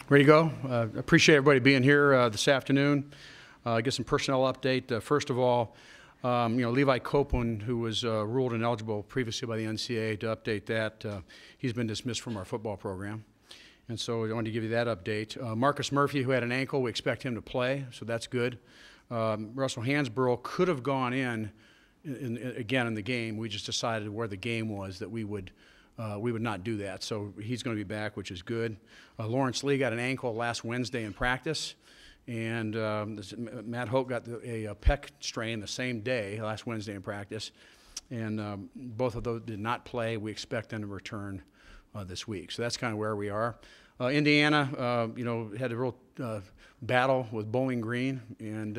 Ready to go? Appreciate everybody being here this afternoon. Get some personnel update. First of all, Levi Copeland, who was ruled ineligible previously by the NCAA, to update that. He's been dismissed from our football program. And so I wanted to give you that update. Marcus Murphy, who had an ankle, we expect him to play, so that's good. Russell Hansborough could have gone again in the game. We just decided where the game was that we would not do that. So he's going to be back, which is good. Lawrence Lee got an ankle last Wednesday in practice. And Matt Hoke got a pec strain the same day, last Wednesday in practice. And both of those did not play. We expect them to return this week. So that's kind of where we are. Indiana, had a real battle with Bowling Green, and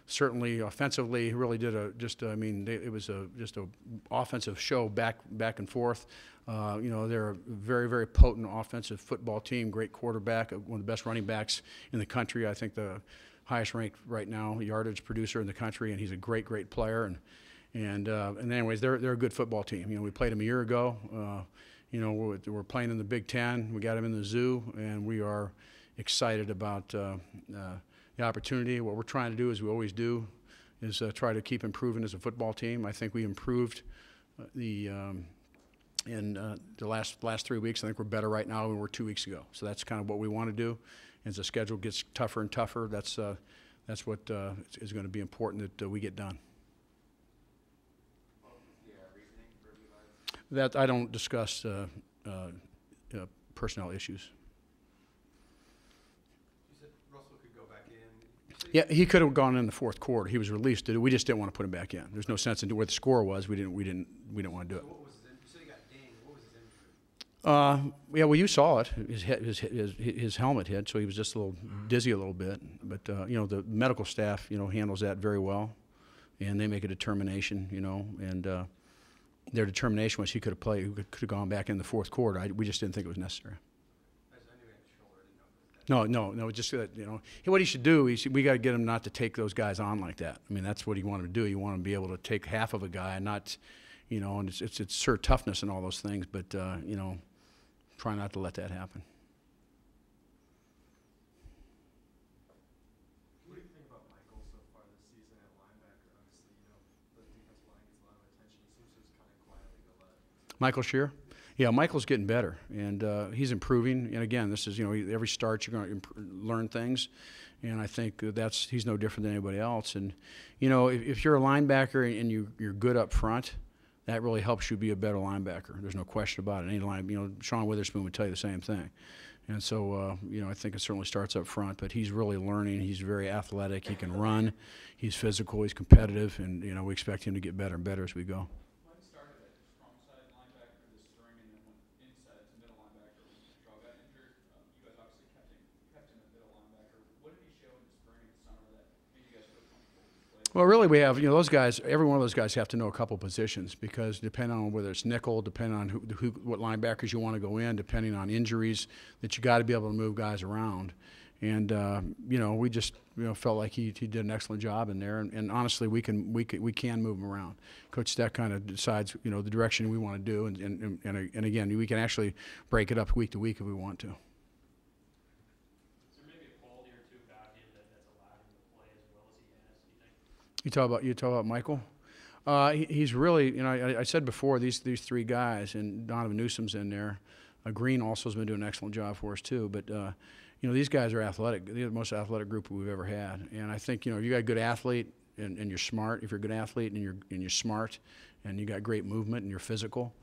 certainly offensively really did it was just an offensive show back and forth. They're a very, very potent offensive football team, great quarterback, one of the best running backs in the country. I think the highest ranked right now yardage producer in the country, and he's a great, great player. And anyways, they're a good football team. We played them a year ago. We're playing in the Big Ten. We got them in the Mizzou, and we are excited about the opportunity. What we're trying to do, as we always do, is try to keep improving as a football team. I think we improved in the last 3 weeks. I think we're better right now than we were 2 weeks ago. So that's kind of what we want to do. As the schedule gets tougher and tougher, that's what is going to be important that we get done. That I don't discuss personnel issues. You said Russell could go back in. Yeah, he could have gone in the fourth quarter. He was released. We just didn't want to put him back in. There's no sense in where the score was. We didn't want to do it. So what was his injury? You said he got dinged. What was his injury? Yeah, well, you saw it. His helmet hit, so he was just a little dizzy a little bit. But the medical staff, handles that very well, and they make a determination, and. Their determination was he could have played, could have gone back in the fourth quarter. We just didn't think it was necessary. No, just that, what he should do, we got to get him not to take those guys on like that. I mean, that's what he wanted to do. You want him to be able to take half of a guy and not, and it's sort of toughness and all those things, but, try not to let that happen. What do you think about Michael so far this season at linebacker? Obviously, the defensive line gets a lot of attention. He seems to just kind of quietly go left. Michael Shear? Yeah, Michael's getting better, and he's improving. And again, this is, every start you're going to learn things, and I think he's no different than anybody else. And, if you're a linebacker and you're good up front, that really helps you be a better linebacker. There's no question about it. Any line, Sean Witherspoon would tell you the same thing. And so, I think it certainly starts up front, but he's really learning. He's very athletic. He can run. He's physical. He's competitive, and, we expect him to get better and better as we go. Mike started at strong side linebacker this spring and then went inside to middle linebacker when Shaw got injured. You guys obviously kept him at middle linebacker. What did he show in the spring and summer that made you guys feel comfortable with the play? Well, really, we have, those guys, every one of those guys have to know a couple positions, because depending on whether it's nickel, depending on what linebackers you want to go in, depending on injuries, that you got to be able to move guys around. And we just felt like he did an excellent job in there, and honestly, we can move him around. Coach Steck kind of decides the direction we want to do, and again, we can actually break it up week to week if we want to. Is there maybe a quality or two about him that's allowed him to play as well as he has, do you think? You talk about Michael. He's really, I said before, these three guys, and Donovan Newsom's in there. Green also has been doing an excellent job for us too, but. These guys are athletic. They're the most athletic group we've ever had. And I think, you got a good athlete and you're smart. If you're a good athlete and you're smart and you got great movement and you're physical,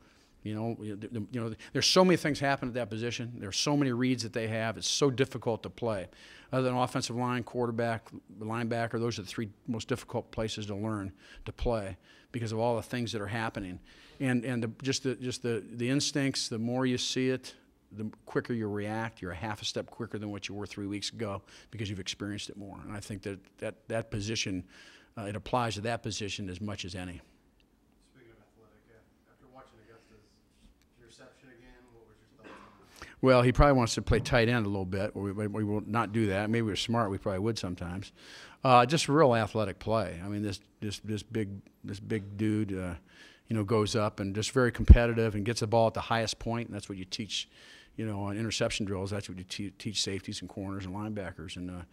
there's so many things happen at that position. There's so many reads that they have. It's so difficult to play. Other than offensive line, quarterback, linebacker, those are the three most difficult places to learn to play because of all the things that are happening. And the instincts, the more you see it, the quicker you react. You're a half a step quicker than what you were 3 weeks ago because you've experienced it more. And I think that position, it applies to that position as much as any. Speaking of athletic, after watching Augusta's interception again, what was your thoughts on that? Well, he probably wants to play tight end a little bit. We will not do that. Maybe we're smart. We probably would sometimes. Just real athletic play. I mean, this big dude, goes up and just very competitive and gets the ball at the highest point. And that's what you teach on interception drills, that's what you teach safeties and corners and linebackers. And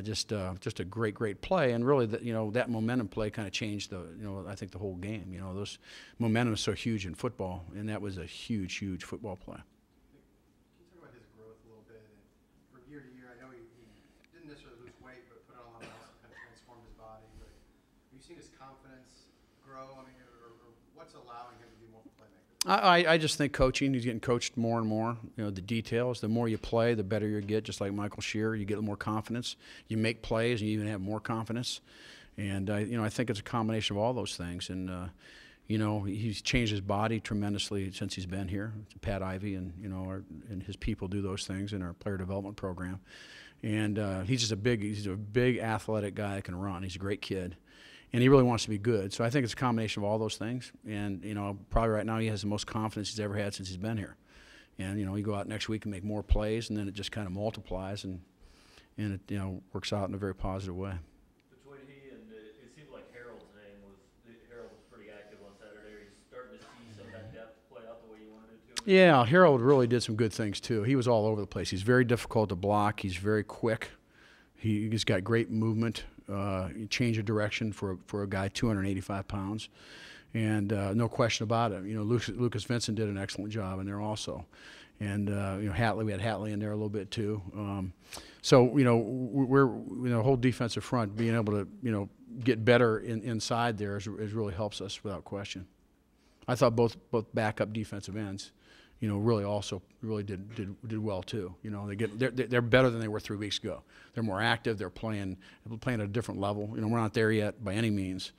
just a great play, and really that momentum play kind of changed I think the whole game. Those momentum is so huge in football, and that was a huge football play. Can you talk about his growth a little bit? And from year to year, I know he didn't necessarily lose weight, but put on a lot of muscle, kind of transformed his body. But have you seen his confidence grow? I mean, or what's allowing him to be more of a playmaker? I just think coaching, he's getting coached more and more. The details, the more you play, the better you get, just like Michael Shearer. You get more confidence. You make plays, and you even have more confidence. And, I think it's a combination of all those things. And, he's changed his body tremendously since he's been here. Pat Ivey and, and his people do those things in our player development program. And he's a big athletic guy that can run. He's a great kid. And he really wants to be good. So I think it's a combination of all those things. And, probably right now he has the most confidence he's ever had since he's been here. And, you go out next week and make more plays, and then it just kind of multiplies, and it, works out in a very positive way. Between he and it seemed like Harold was pretty active on Saturday. Are you starting to see some of that depth play out the way you wanted it to? Yeah, Harold really did some good things, too. He was all over the place. He's very difficult to block. He's very quick. He's got great movement. Change of direction for a guy 285 pounds, and no question about it. Lucas Vincent did an excellent job in there also, and Hatley, we had Hatley in there a little bit too. So we're whole defensive front being able to get better inside there is really helps us without question. I thought both backup defensive ends, really did well too. They're better than they were 3 weeks ago. They're more active. They're playing at a different level. We're not there yet by any means,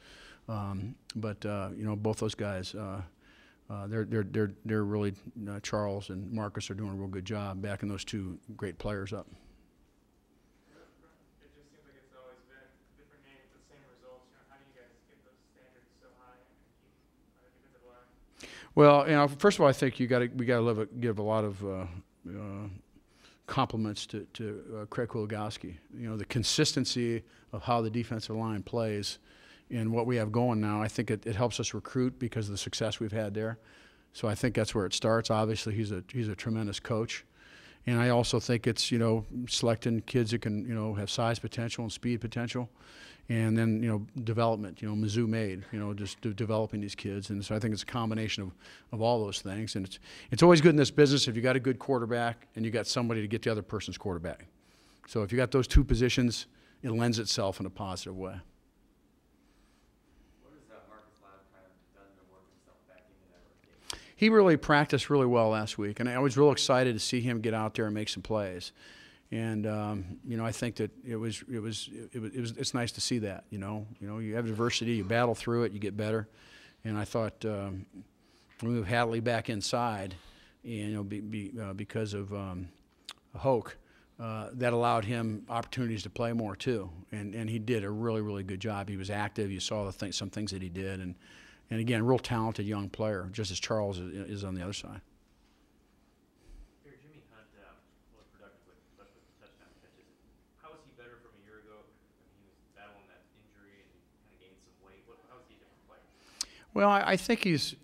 but both those guys, they're really Charles and Marcus are doing a real good job backing those two great players up. It just seems like it's always been different names, but same results. How do you guys get those standards so high and keep on the defensive line? Well, first of all, I think we got to give a lot of compliments to Craig Kuligowski. The consistency of how the defensive line plays and what we have going now. I think it helps us recruit because of the success we've had there. So I think that's where it starts. Obviously, he's a tremendous coach, and I also think it's selecting kids that can have size potential and speed potential. And then, development, Mizzou made, just developing these kids. And so I think it's a combination of all those things. And it's always good in this business if you got a good quarterback and you got somebody to get the other person's quarterback. So if you got those two positions, it lends itself in a positive way. What has Marcus Lab kind of done to work himself back into that routine? He really practiced really well last week. And I was real excited to see him get out there and make some plays. And I think that it's nice to see that. You have adversity, you battle through it, you get better. And I thought when we move Hatley back inside, because of Hoke, that allowed him opportunities to play more too. And he did a really good job. He was active. You saw some things that he did, and again, real talented young player, just as Charles is on the other side. Well, I think he's,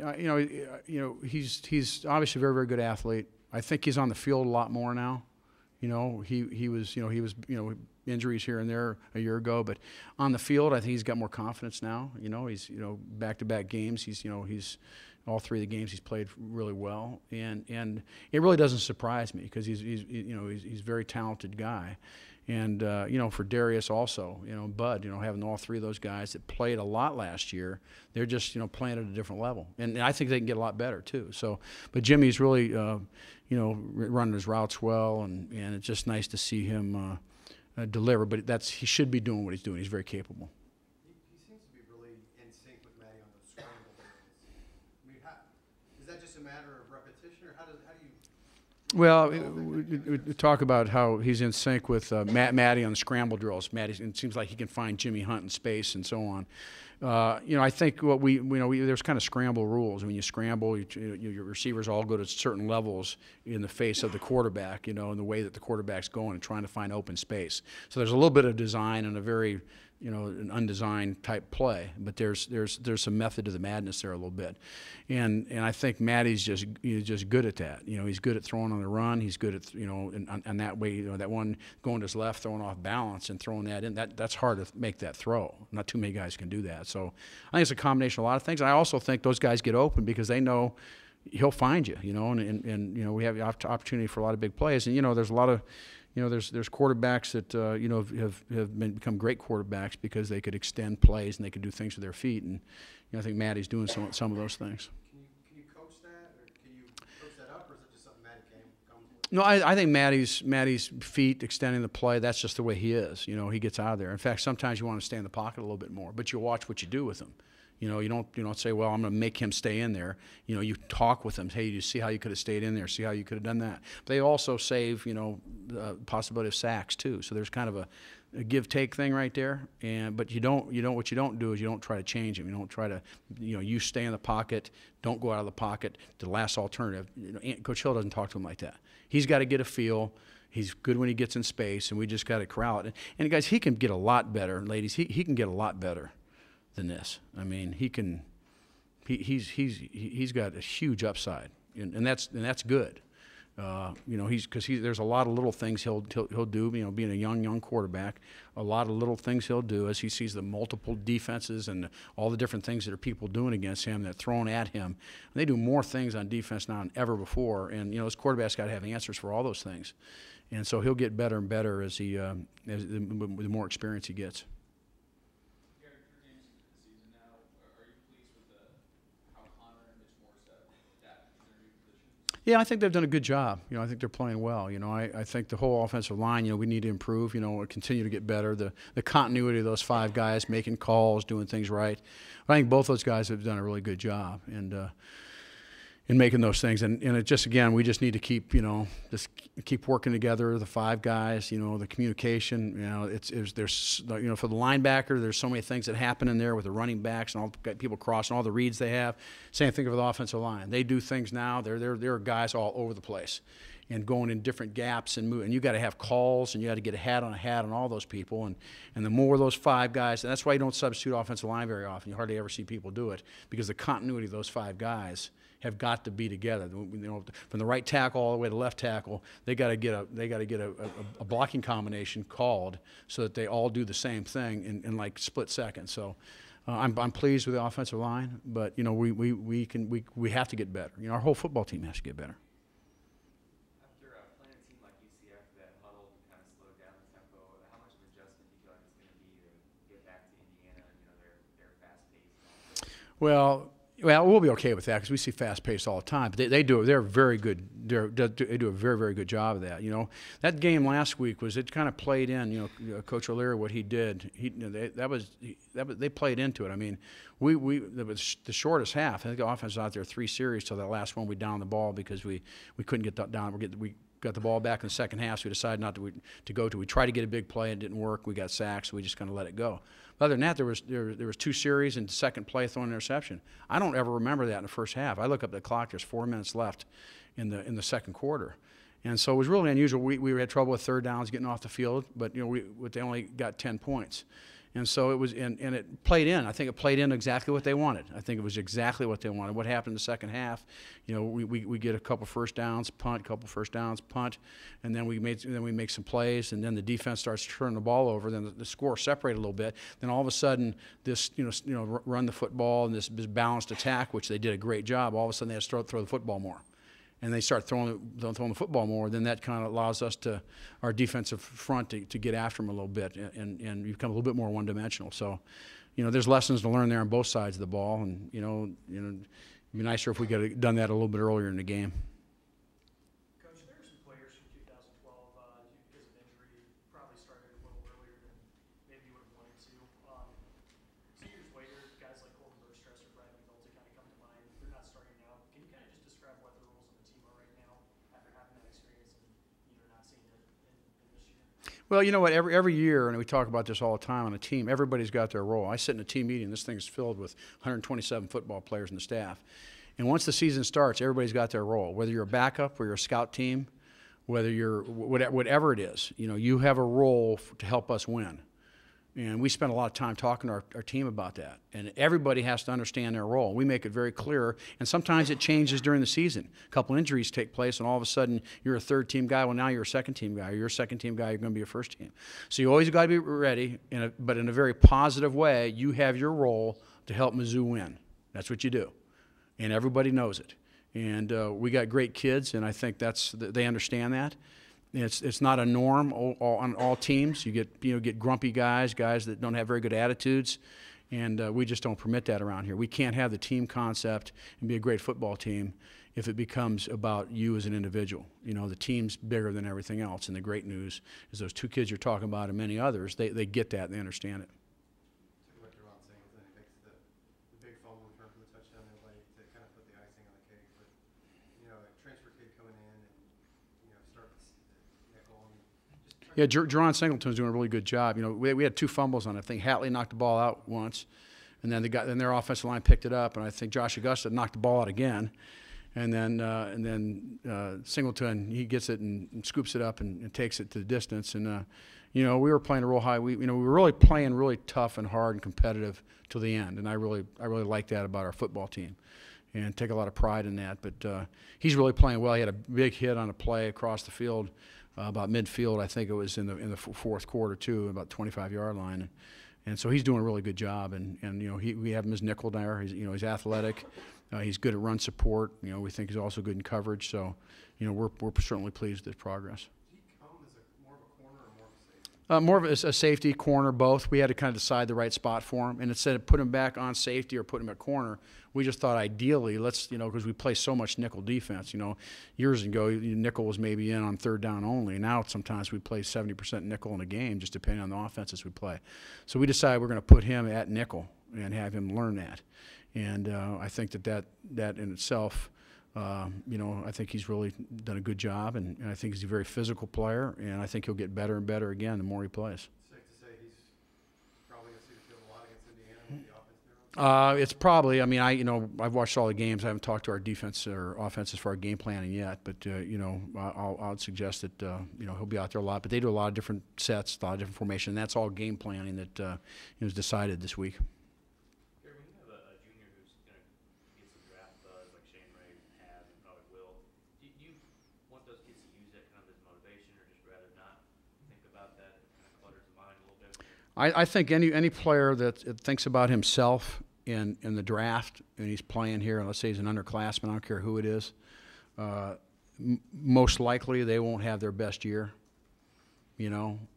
he's obviously a very good athlete. I think he's on the field a lot more now. He was injuries here and there a year ago, but on the field, I think he's got more confidence now. He's back-to-back games. He's all three of the games he's played really well, and it really doesn't surprise me because he's a very talented guy. And, for Darius also, Bud, having all three of those guys that played a lot last year, they're just, playing at a different level. And I think they can get a lot better, too. So, but Jimmy's really, running his routes well, and it's just nice to see him deliver. But he should be doing what he's doing. He's very capable. He seems to be really in sync with Maddie on those scramble drills. I mean, is that just a matter of repetition, or how do you... Well, we talk about how he's in sync with Matty on the scramble drills. Matty, it seems like he can find Jimmy Hunt in space and so on. I think what there's kind of scramble rules. When you scramble, your receivers all go to certain levels in the face of the quarterback, in the way that the quarterback's going and trying to find open space. So there's a little bit of design and a very an undesigned type play, but there's some method to the madness there a little bit, and I think Matty's just good at that. He's good at throwing on the run. He's good at and that way that one going to his left, throwing off balance and throwing that in. That's hard to make that throw. Not too many guys can do that. So I think it's a combination of a lot of things. I also think those guys get open because they know he'll find you. And we have the opportunity for a lot of big plays. And there's a lot of there's quarterbacks that have become great quarterbacks because they could extend plays and they could do things with their feet, and I think Matty's doing some of those things. Can you coach that, or can you coach that up, or is it just something Matty comes with? No, I think Matty's feet extending the play. That's just the way he is. He gets out of there. In fact, sometimes you want to stay in the pocket a little bit more, but you watch what you do with him. You don't say, well, I'm going to make him stay in there. You talk with him. Hey, you see how you could have stayed in there. See how you could have done that. But they also save, the possibility of sacks too. So there's kind of a give-take thing right there. But what you don't do is you don't try to change him. You don't try to, you stay in the pocket. Don't go out of the pocket. The last alternative. Coach Hill doesn't talk to him like that. He's got to get a feel. He's good when he gets in space, and we just got to corral it. And guys, he can get a lot better, ladies. He can get a lot better than this. I mean, he's got a huge upside, and that's good. There's a lot of little things he'll do. Being a young quarterback, a lot of little things he'll do as he sees the multiple defenses and all the different things that are people doing against him that are thrown at him. And they do more things on defense now than ever before, and this quarterback's got to have answers for all those things. And so he'll get better and better as the more experience he gets. Yeah, I think they've done a good job. I think they're playing well. I think the whole offensive line, we need to improve, continue to get better. The continuity of those five guys making calls, doing things right. I think both those guys have done a really good job in making those things. And it just, again, we just need to keep, just keep working together, the five guys, the communication. There's for the linebacker, there's so many things that happen in there with the running backs and all the people crossing, all the reads they have. Same thing for the offensive line. They do things now. There are guys all over the place and going in different gaps and moving. And you got to have calls, and you got to get a hat on all those people. And the more of those five guys, and that's why you don't substitute offensive line very often. You hardly ever see people do it because the continuity of those five guys have got to be together. From the right tackle all the way to left tackle, they got to get a blocking combination called so that they all do the same thing in like split seconds. So I'm pleased with the offensive line, but we have to get better. Our whole football team has to get better. After playing a team like UCF that huddled and kind of slowed down the tempo, how much of an adjustment do you feel like it's going to be to get back to Indiana and their fast pace? Well, we'll be okay with that because we see fast pace all the time. But they're very good. They do a very, very good job of that. That game last week it kind of played in. Coach O'Leary, what he did, they played into it. I mean, it was the shortest half. I think the offense was out there 3 series till that last one we downed the ball because we couldn't get that down. We got the ball back in the second half, so we decided not to go to. We tried to get a big play, and it didn't work. We got sacked, so we just kind of let it go. But other than that, there was 2 series and the second play throwing an interception. I don't ever remember that in the first half. I look up at the clock. There's 4 minutes left in the second quarter, and so it was really unusual. We had trouble with third downs getting off the field, but they only got 10 points. And so it was, and it played in. I think it played in exactly what they wanted. I think it was exactly what they wanted. What happened in the second half? We get a couple first downs, punt, couple first downs, punt, and then we make some plays, and then the defense starts turning the ball over. Then the score separated a little bit. Then all of a sudden, this run the football and this balanced attack, which they did a great job. All of a sudden, they had to throw the football more. And they start throwing the football more, then that kind of allows us our defensive front to get after them a little bit and become a little bit more one-dimensional. So, there's lessons to learn there on both sides of the ball, and it'd be nicer if we could have done that a little bit earlier in the game. Coach, there are some players from 2012 because of injury probably started a little earlier than maybe you would have wanted to. 2 years later, guys like Colton Burstress or Brad McNulty kind of come to mind. They're not starting now. Can you kind of just describe what the roles of the team are right now after having that experience and not seeing it in this year? Well, you know what? Every year, and we talk about this all the time on a team, everybody's got their role. I sit in a team meeting. This thing is filled with 127 football players and the staff. And once the season starts, everybody's got their role. Whether you're a backup or you're a scout team, whether you're whatever it is, you have a role to help us win. And we spend a lot of time talking to our team about that. And everybody has to understand their role. We make it very clear. And sometimes it changes during the season. A couple injuries take place, and all of a sudden you're a third-team guy. Well, now you're a second-team guy. Or you're a second-team guy. You're going to be a first team. So you always got to be ready, but in a very positive way. You have your role to help Mizzou win. That's what you do. And everybody knows it. And we got great kids, and I think they understand that. It's not a norm on all teams. You get grumpy guys that don't have very good attitudes, and we just don't permit that around here. We can't have the team concept and be a great football team if it becomes about you as an individual. The team's bigger than everything else, and the great news is those two kids you're talking about and many others, they get that and they understand it. Talking about Singleton, he makes the big fumble return for the touchdown there late to kind of put the icing on the cake. But a transfer kid coming in and start the nickel and just Yeah, Jerron Singleton's doing a really good job. We had two fumbles on it. I think Hatley knocked the ball out once, and then their offensive line picked it up, and I think Josh Augusta knocked the ball out again. And then Singleton, he gets it and scoops it up and takes it to the distance. And we were playing a real high. We were really playing really tough and hard and competitive till the end. And I really like that about our football team, and take a lot of pride in that. But he's really playing well. He had a big hit on a play across the field, about midfield. I think it was in the fourth quarter too, about 25-yard line. And so he's doing a really good job. And we have him as nickel there. He's athletic. He's good at run support. We think he's also good in coverage. So, we're certainly pleased with his progress. Did he come as more of a corner or more of a safety? More of a safety, corner, both. We had to kind of decide the right spot for him. And instead of put him back on safety or put him at corner, we just thought ideally, let's, because we play so much nickel defense. Years ago, nickel was maybe in on third down only. Now sometimes we play 70% nickel in a game, just depending on the offenses we play. So we decided we're going to put him at nickel and have him learn that. And I think that in itself, I think he's really done a good job, and I think he's a very physical player, and I think he'll get better and better again the more he plays. Safe to say he's probably going to see the field a lot against Indiana with the offense there. It's probably. I've watched all the games. I haven't talked to our defense or offenses for our game planning yet, but I'll suggest that he'll be out there a lot. But they do a lot of different sets, a lot of different formation. And that's all game planning that was decided this week. When you have a junior who's going to get some draft buzz like Shane Ray has and probably will, do you want those kids to use that kind of as motivation, or just rather not think about that? It kind of clutters the mind a little bit. I think any player that thinks about himself in the draft and he's playing here, and let's say he's an underclassman, I don't care who it is, most likely they won't have their best year. When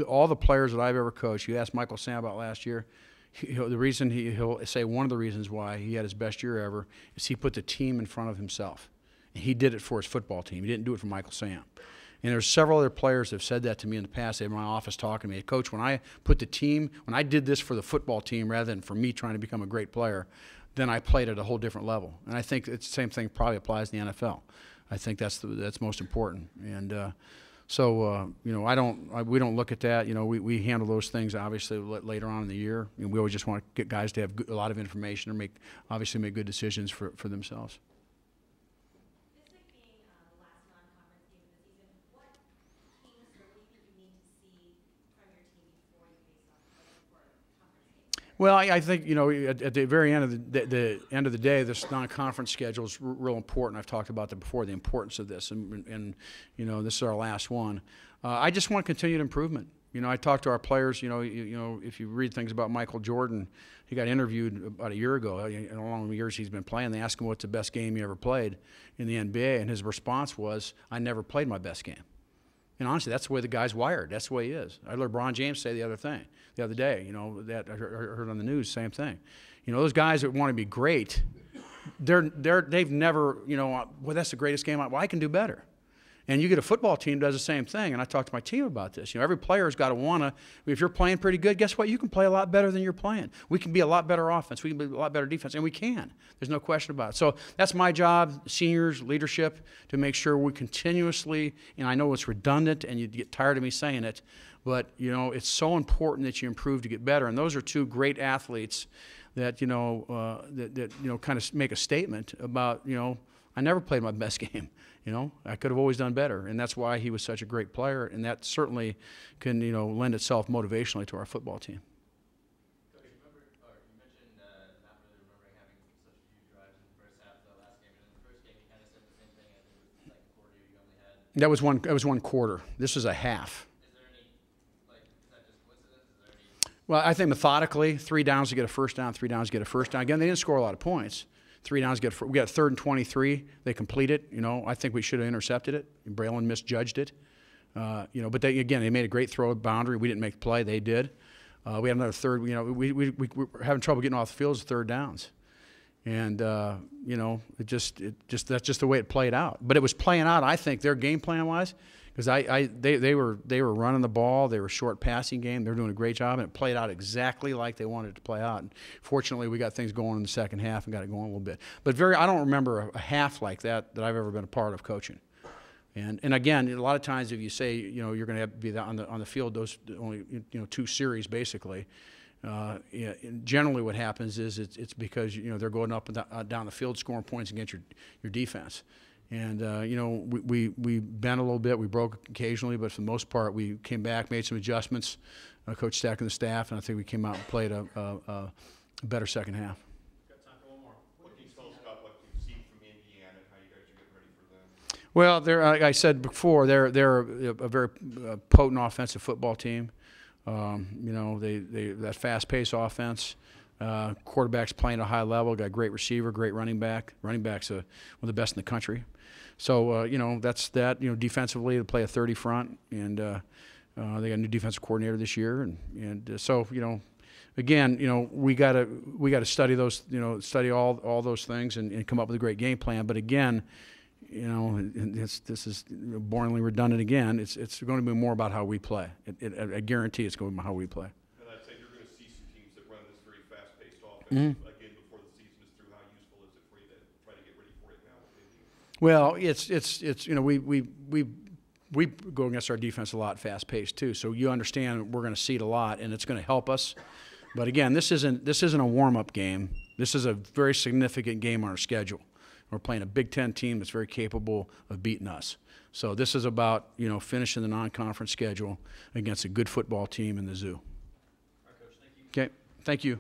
all the players that I've ever coached, you asked Michael Sam about last year, he'll say one of the reasons why he had his best year ever is he put the team in front of himself. And he did it for his football team. He didn't do it for Michael Sam. And there's several other players that have said that to me in the past. They were in my office talking to me. Coach, when I did this for the football team rather than for me trying to become a great player, then I played at a whole different level. And I think it's the same thing probably applies in the NFL. I think that's most important. And we don't look at that. We handle those things obviously later on in the year. We always just want to get guys to have a lot of information and make good decisions for themselves. This week being the last non-conference game of the season, what teams or what do you think you need to see from your team before you face off for conference games? Well, I think at the very end of the day, this non-conference schedule is real important. I've talked about that before, the importance of this, and this is our last one. I just want continued improvement. I talked to our players. If you read things about Michael Jordan, he got interviewed about a year ago. Along the years he's been playing, they asked him what's the best game he ever played in the NBA, and his response was, "I never played my best game." And honestly, that's the way the guy's wired. That's the way he is. I heard LeBron James say the other day, that I heard on the news, same thing. Those guys that want to be great, they've never, well, that's the greatest game. Well, I can do better. And you get a football team does the same thing. And I talked to my team about this. You know, every player's got to want to. If you're playing pretty good, guess what? You can play a lot better than you're playing. We can be a lot better offense. We can be a lot better defense, and we can. There's no question about it. So that's my job, seniors, leadership, to make sure we continuously. And I know it's redundant, and you get tired of me saying it, but you know, it's so important that you improve to get better. And those are two great athletes that kind of make a statement about, you know, I never played my best game. You know, I could have always done better, and that's why he was such a great player, and that certainly can, you know, lend itself motivationally to our football team. Coach, you mentioned not really remembering having such a few drives in the first half of the last game, and in the first game you kind of said the same thing. I think it was the second quarter you only had. That was one quarter. This was a half. Is there any, like, is that just coincidence? Is there any? Well, I think methodically, 3 downs to get a first down, 3 downs to get a first down. Again, they didn't score a lot of points. 3 downs, we got 3rd and 23. They complete it. You know, I think we should have intercepted it. Braylon misjudged it. You know, but they made a great throw at boundary. We didn't make the play. They did. We had another third. You know, we were having trouble getting off the field as 3rd downs, and you know, that's just the way it played out. But it was playing out, I think, their game plan wise, because they were running the ball. They were a short passing game. They were doing a great job, and it played out exactly like they wanted it to play out. And fortunately, we got things going in the second half and got it going a little bit. But I don't remember a half like that I've ever been a part of coaching. And again, a lot of times if you say, you know, you're going to have to be on the field those only, you know, 2 series basically, yeah, generally what happens is it's because, you know, they're going up and down the field scoring points against your defense. And, you know, we bent a little bit. We broke occasionally, but for the most part, we came back, made some adjustments, Coach Stack and the staff, and I think we came out and played a better second half. Got time for one more. What can you tell us about what you've seen from Indiana and how you guys are getting ready for them? Well, like I said before, they're a very potent offensive football team. You know, that fast-paced offense. Quarterback's playing at a high level. Got a great receiver, great running back. Running back's one of the best in the country. So you know, that's that. You know, defensively they play a 30 front, and they got a new defensive coordinator this year, and so you know, again, you know, we gotta study those, you know, study all those things and come up with a great game plan. But again, you know, and this is boringly redundant again. It's going to be more about how we play. I guarantee it's going to be how we play. And I'd say you're going to see some teams that run this very fast-paced offense again before the season is through. How useful is it for you to try to get ready for it now? Well, it's you know, we go against our defense a lot fast-paced too. So you understand we're going to see it a lot, and it's going to help us. But again, this isn't a warm-up game. This is a very significant game on our schedule. We're playing a Big Ten team that's very capable of beating us. So this is about, you know, finishing the non-conference schedule against a good football team in the Zoo. All right, Coach, thank you. Okay, thank you.